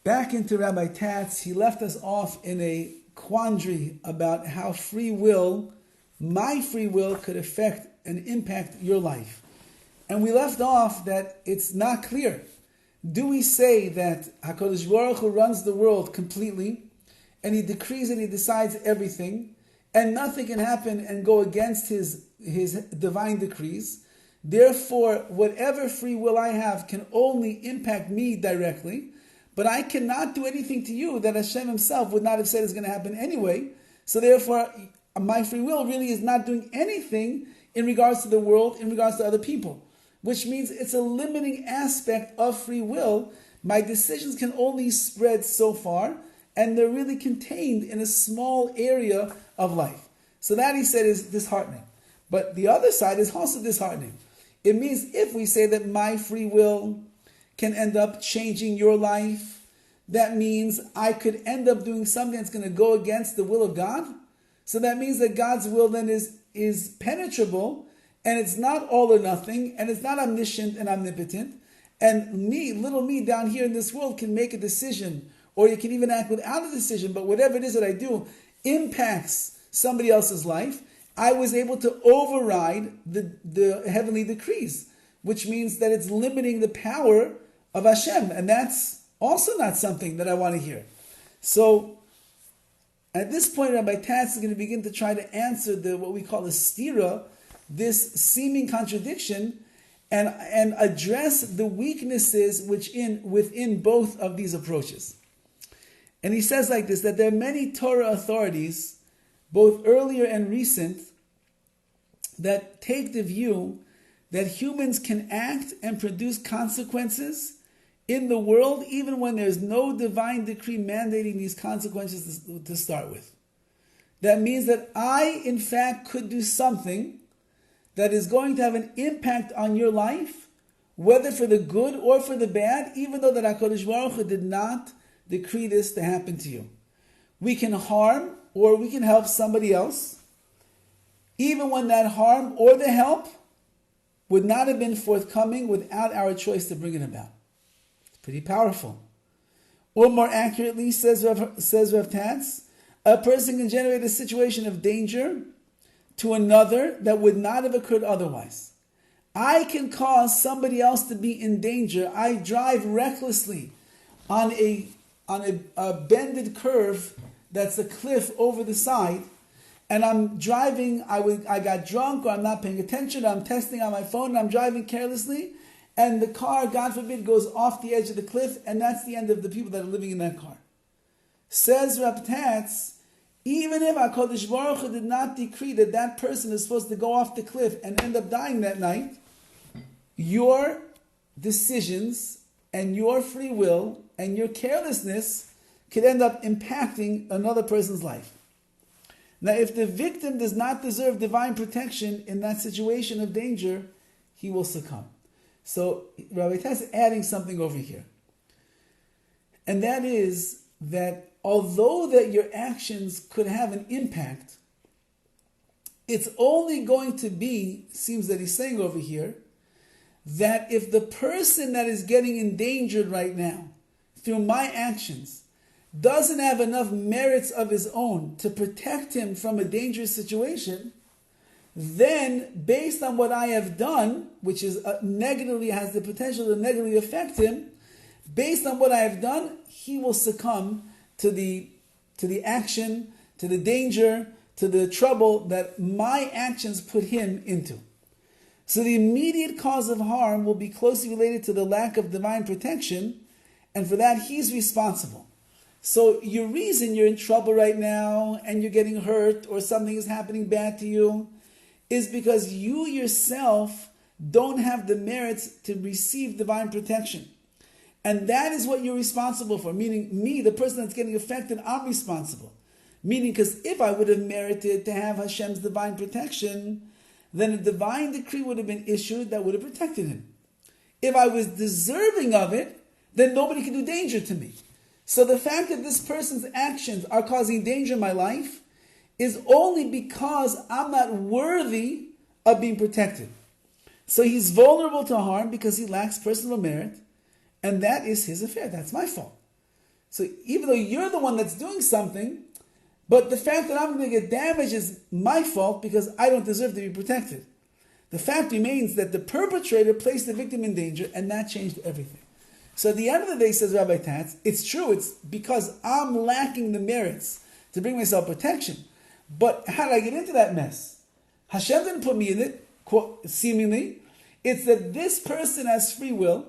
Back into Rabbi Tatz, he left us off in a quandary about how free will, my free will, could affect and impact your life. And we left off that it's not clear. Do we say that HaKadosh Baruch Hu runs the world completely, and he decrees and he decides everything, and nothing can happen and go against his divine decrees? Therefore, whatever free will I have can only impact me directly, but I cannot do anything to you that Hashem himself would not have said is going to happen anyway. So therefore, my free will really is not doing anything in regards to the world, in regards to other people. Which means it's a limiting aspect of free will. My decisions can only spread so far, and they're really contained in a small area of life. So that, he said, is disheartening. But the other side is also disheartening. It means if we say that my free will can end up changing your life, that means I could end up doing something that's going to go against the will of God. So that means that God's will then is penetrable, and it's not all or nothing, and it's not omniscient and omnipotent. And me, little me down here in this world, can make a decision, or you can even act without a decision, but whatever it is that I do impacts somebody else's life. I was able to override the heavenly decrees, which means that it's limiting the power of Hashem, and that's also not something that I want to hear. So at this point, Rabbi Tatz is going to begin to try to answer what we call a stira, this seeming contradiction, and address the weaknesses within both of these approaches. And he says like this, that there are many Torah authorities, both earlier and recent, that take the view that humans can act and produce consequences in the world even when there's no divine decree mandating these consequences to start with. That means that I, in fact, could do something that is going to have an impact on your life, whether for the good or for the bad, even though that HaKadosh Baruch Hu did not decree this to happen to you. We can harm or we can help somebody else, even when that harm or the help would not have been forthcoming without our choice to bring it about. It's pretty powerful. Or more accurately, says Rav Tatz, a person can generate a situation of danger to another that would not have occurred otherwise. I can cause somebody else to be in danger. I drive recklessly on a bended curve that's a cliff over the side, and I'm driving, I got drunk, or I'm not paying attention, I'm texting on my phone, and I'm driving carelessly, and the car, God forbid, goes off the edge of the cliff, and that's the end of the people that are living in that car. Says Rav Tatz, even if HaKadosh Baruch Hu did not decree that that person is supposed to go off the cliff and end up dying that night, your decisions and your free will and your carelessness could end up impacting another person's life. Now, if the victim does not deserve divine protection in that situation of danger, he will succumb. So Rabbi Tatz is adding something over here. And that is that although that your actions could have an impact, it's only going to be, seems that he's saying over here, that if the person that is getting endangered right now through my actions doesn't have enough merits of his own to protect him from a dangerous situation, then based on what I have done, which is negatively has the potential to negatively affect him, based on what I have done, he will succumb to the action, to the danger, to the trouble that my actions put him into. So the immediate cause of harm will be closely related to the lack of divine protection, and for that he's responsible. So your reason you're in trouble right now and you're getting hurt or something is happening bad to you is because you yourself don't have the merits to receive divine protection. And that is what you're responsible for. Meaning me, the person that's getting affected, I'm responsible. Meaning, because if I would have merited to have Hashem's divine protection, then a divine decree would have been issued that would have protected him. If I was deserving of it, then nobody can do danger to me. So the fact that this person's actions are causing danger in my life is only because I'm not worthy of being protected. So he's vulnerable to harm because he lacks personal merit, and that is his affair. That's my fault. So even though you're the one that's doing something, but the fact that I'm going to get damaged is my fault because I don't deserve to be protected. The fact remains that the perpetrator placed the victim in danger, and that changed everything. So at the end of the day, says Rabbi Tatz, it's true, it's because I'm lacking the merits to bring myself protection. But how did I get into that mess? Hashem didn't put me in it, seemingly. It's that this person has free will.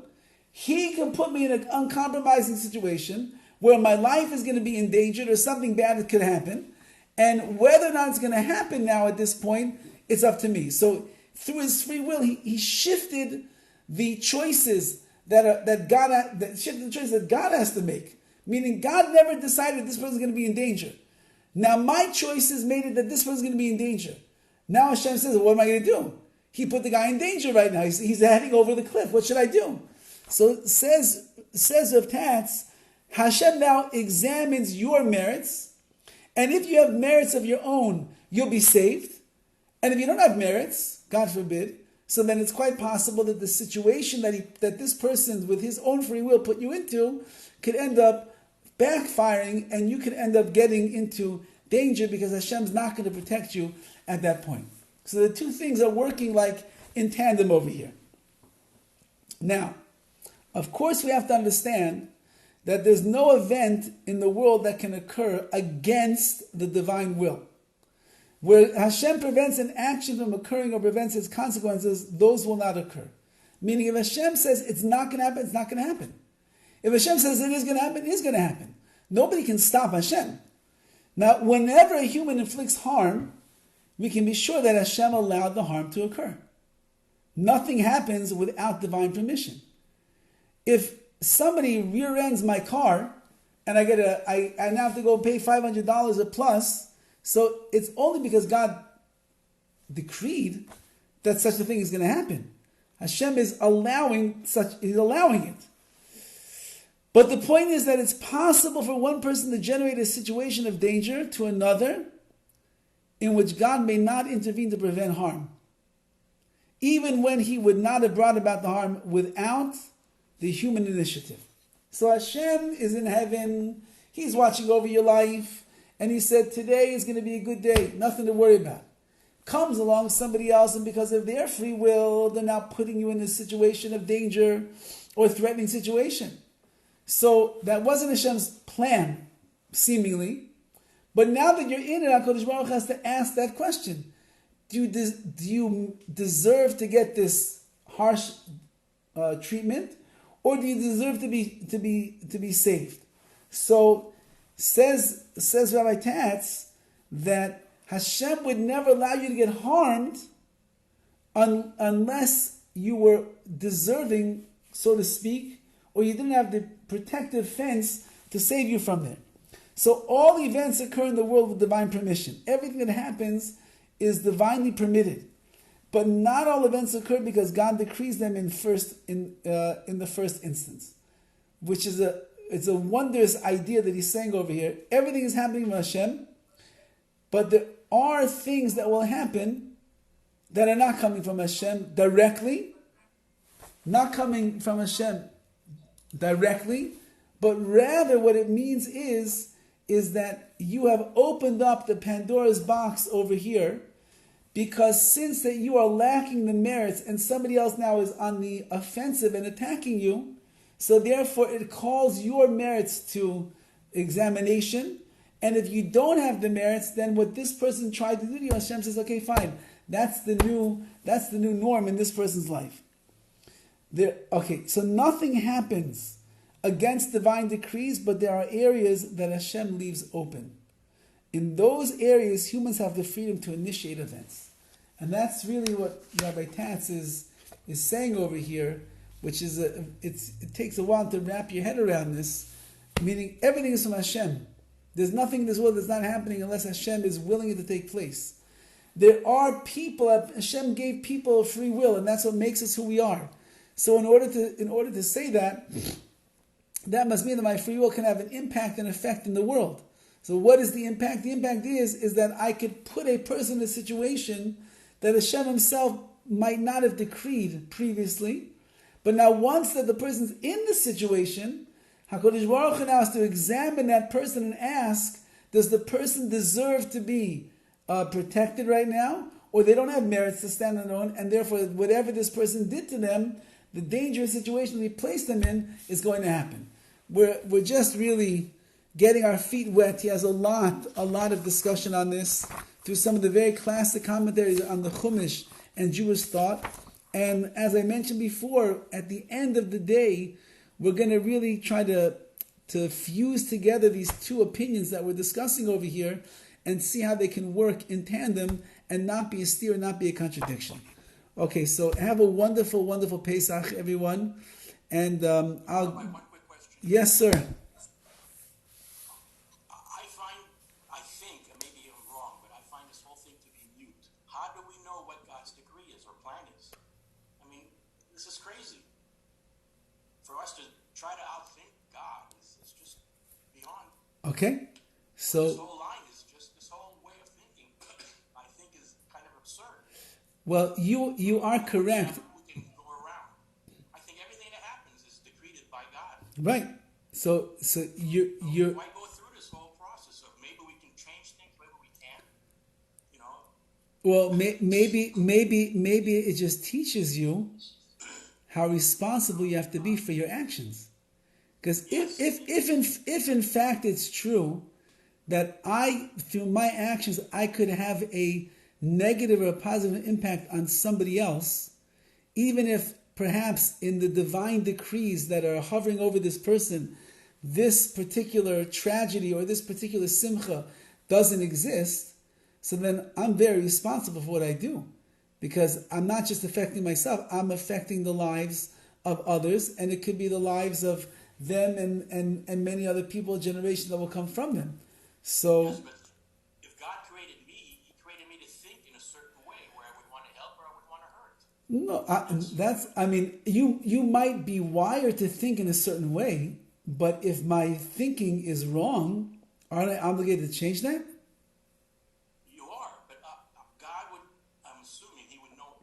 He can put me in an uncompromising situation where my life is going to be endangered or something bad that could happen. And whether or not it's going to happen now at this point, it's up to me. So through his free will, he shifted the choices that God has to make. Meaning God never decided this person's going to be in danger. Now my choices made it that this person's going to be in danger. Now Hashem says, what am I going to do? He put the guy in danger right now. He's heading over the cliff. What should I do? So says Rav Tatz, Hashem now examines your merits, and if you have merits of your own, you'll be saved. And if you don't have merits, God forbid, so then it's quite possible that the situation that this person with his own free will put you into could end up backfiring, and you could end up getting into danger because Hashem's not going to protect you at that point. So the two things are working like in tandem over here. Now, of course, we have to understand that there's no event in the world that can occur against the divine will. Where Hashem prevents an action from occurring or prevents its consequences, those will not occur. Meaning if Hashem says it's not going to happen, it's not going to happen. If Hashem says it is going to happen, it is going to happen. Nobody can stop Hashem. Now, whenever a human inflicts harm, we can be sure that Hashem allowed the harm to occur. Nothing happens without divine permission. If somebody rear ends my car and I now have to go pay $500 a plus, so it's only because God decreed that such a thing is going to happen. Hashem is allowing it. But the point is that it's possible for one person to generate a situation of danger to another in which God may not intervene to prevent harm, even when he would not have brought about the harm without the human initiative. So Hashem is in heaven, he's watching over your life, and he said, today is going to be a good day, nothing to worry about. Comes along somebody else, and because of their free will, they're now putting you in a situation of danger or threatening situation. So that wasn't Hashem's plan, seemingly. But now that you're in it, HaKadosh Baruch Hu has to ask that question. Do you deserve to get this harsh treatment? Or do you deserve to be saved? So says Rabbi Tatz that Hashem would never allow you to get harmed unless you were deserving, so to speak, or you didn't have the protective fence to save you from there. So all events occur in the world with divine permission. Everything that happens is divinely permitted. But not all events occur because God decrees them in the first instance, which is it's a wondrous idea that he's saying over here. Everything is happening from Hashem, but there are things that will happen that are not coming from Hashem directly, not coming from Hashem directly, but rather what it means is that you have opened up the Pandora's box over here, because since that you are lacking the merits and somebody else now is on the offensive and attacking you, so therefore it calls your merits to examination. And if you don't have the merits, then what this person tried to do to you, Hashem says, okay, fine. That's the new norm in this person's life. So nothing happens against divine decrees, but there are areas that Hashem leaves open. In those areas, humans have the freedom to initiate events. And that's really what Rabbi Tatz is saying over here, which is it takes a while to wrap your head around this, meaning everything is from Hashem. There's nothing in this world that's not happening unless Hashem is willing it to take place. There are people, Hashem gave people free will, and that's what makes us who we are. So in order to say that must mean that my free will can have an impact and effect in the world. So what is the impact? The impact is that I could put a person in a situation that Hashem himself might not have decreed previously. But now once that the person's in the situation, HaKadosh Baruch Hu now has to examine that person and ask, does the person deserve to be protected right now? Or they don't have merits to stand on their own, and therefore whatever this person did to them, the dangerous situation we placed them in is going to happen. We're just really getting our feet wet. He has a lot of discussion on this through some of the very classic commentaries on the Chumash and Jewish thought. And as I mentioned before, at the end of the day, we're going to really try to fuse together these two opinions that we're discussing over here and see how they can work in tandem and not be a steer, not be a contradiction. Okay, so have a wonderful, wonderful Pesach, everyone. And One quick question. Yes, sir. I think, and maybe I'm wrong, but I find this whole thing to be mute. How do we know what God's decree is or plan is? I mean, this is crazy. For us to try to outthink God is just beyond. Okay, This so whole line is just, this whole way of thinking, I think is kind of absurd. well, you are correct, We can go around. I think everything that happens is decreed by God. right? So you're Why go through this whole process of maybe we can change things, maybe we can't, you know? well, maybe it just teaches you how responsible you have to be for your actions. Because if in fact it's true that through my actions, I could have a negative or a positive impact on somebody else, even if perhaps in the divine decrees that are hovering over this person, this particular tragedy or this particular simcha doesn't exist, so then I'm very responsible for what I do. Because I'm not just affecting myself, I'm affecting the lives of others, and it could be the lives of them and many other people, generations that will come from them. So, Yes, but if God created me, He created me to think in a certain way where I would want to help or I would want to hurt. you might be wired to think in a certain way, but if my thinking is wrong, aren't I obligated to change that? You are, but God would, I'm assuming He would know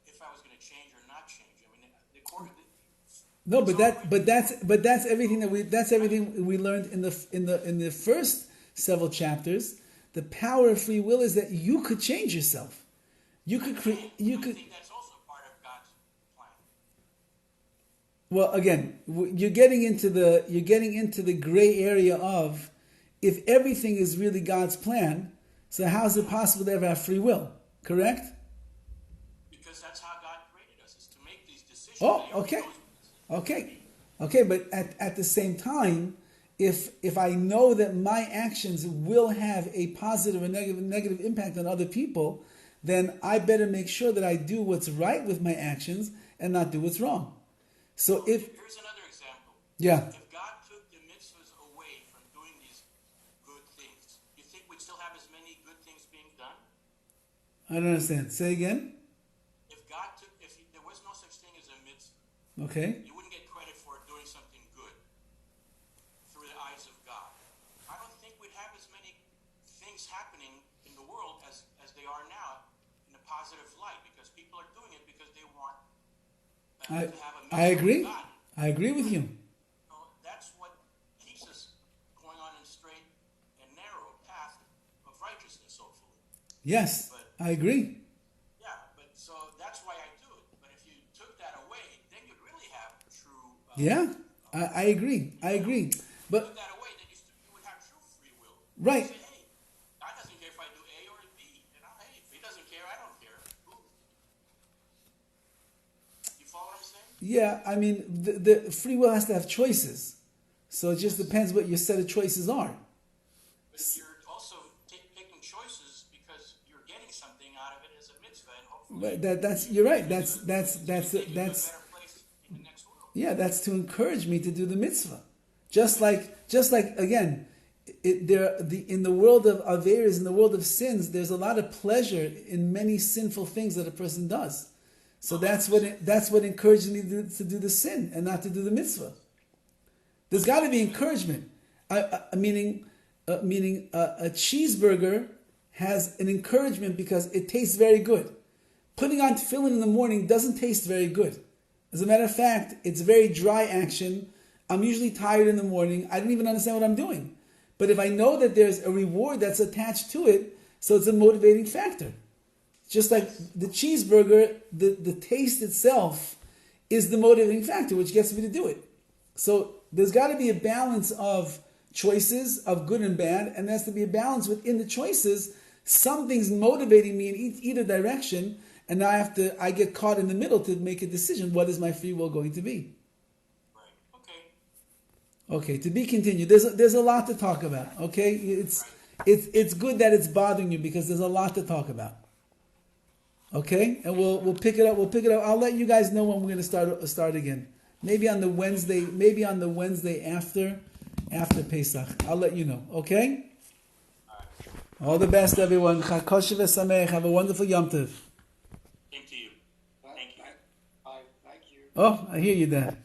if I was going to change or not change. I mean, No, but that's everything we learned in the first several chapters. The power of free will is that you could change yourself. You could create. I think that's also part of God's plan. Well, again, you're getting into the gray area of if everything is really God's plan. So how is it possible to ever have free will? Correct? Because that's how God created us, is to make these decisions. Oh, okay. But at the same time, if I know that my actions will have a positive or negative impact on other people, then I better make sure that I do what's right with my actions and not do what's wrong. So Here's another example. Yeah. If God took the mitzvahs away from doing these good things, you think we'd still have as many good things being done? I don't understand. Say again. If there was no such thing as a mitzvah, Okay. you wouldn't get credit for doing something good through the eyes of God. I don't think we'd have as many things happening in the world as they are now in a positive light, because people are doing it because they want to have a mitzvah I agree. with God. I agree with you. So that's what keeps us going on a straight and narrow path of righteousness, hopefully. Yes, I agree. Yeah, but so that's why I do it. But if you took that away, then you'd really have true. Yeah, I agree. But Took that away, then you would have true free will. Right. You say, hey, God doesn't care if I do A or B. Hey, if He doesn't care, I don't care. Ooh. You follow what I'm saying? yeah, I mean, the free will has to have choices. So it just depends what your set of choices are. But you're also picking choices because you're getting something out of it as a mitzvah, and hopefully That's you're right. That's take you to a better place in the next world. yeah. That's to encourage me to do the mitzvah. Just like again, in the world of averas, in the world of sins, there's a lot of pleasure in many sinful things that a person does. So that's what encourages me to do the sin and not to do the mitzvah. There's got to be encouragement. Meaning a cheeseburger has an encouragement because it tastes very good. Putting on tefillin in the morning doesn't taste very good. As a matter of fact, it's very dry action. I'm usually tired in the morning. I didn't even understand what I'm doing. But if I know that there's a reward that's attached to it, so it's a motivating factor. Just like the cheeseburger, the taste itself is the motivating factor, which gets me to do it. So there's got to be a balance of choices of good and bad, and there has to be a balance within the choices. Something's motivating me in either direction, and now I get caught in the middle to make a decision. What is my free will going to be? Right. Okay. Okay, to be continued. There's a lot to talk about. Okay, it's good that it's bothering you because there's a lot to talk about. Okay, and we'll pick it up. I'll let you guys know when we're going to start again. Maybe on the Wednesday after Pesach. I'll let you know. Okay. All the best, everyone. Have a wonderful Yom Tov. Same to you. Thank you. Thank you. Oh, I hear you, Dad.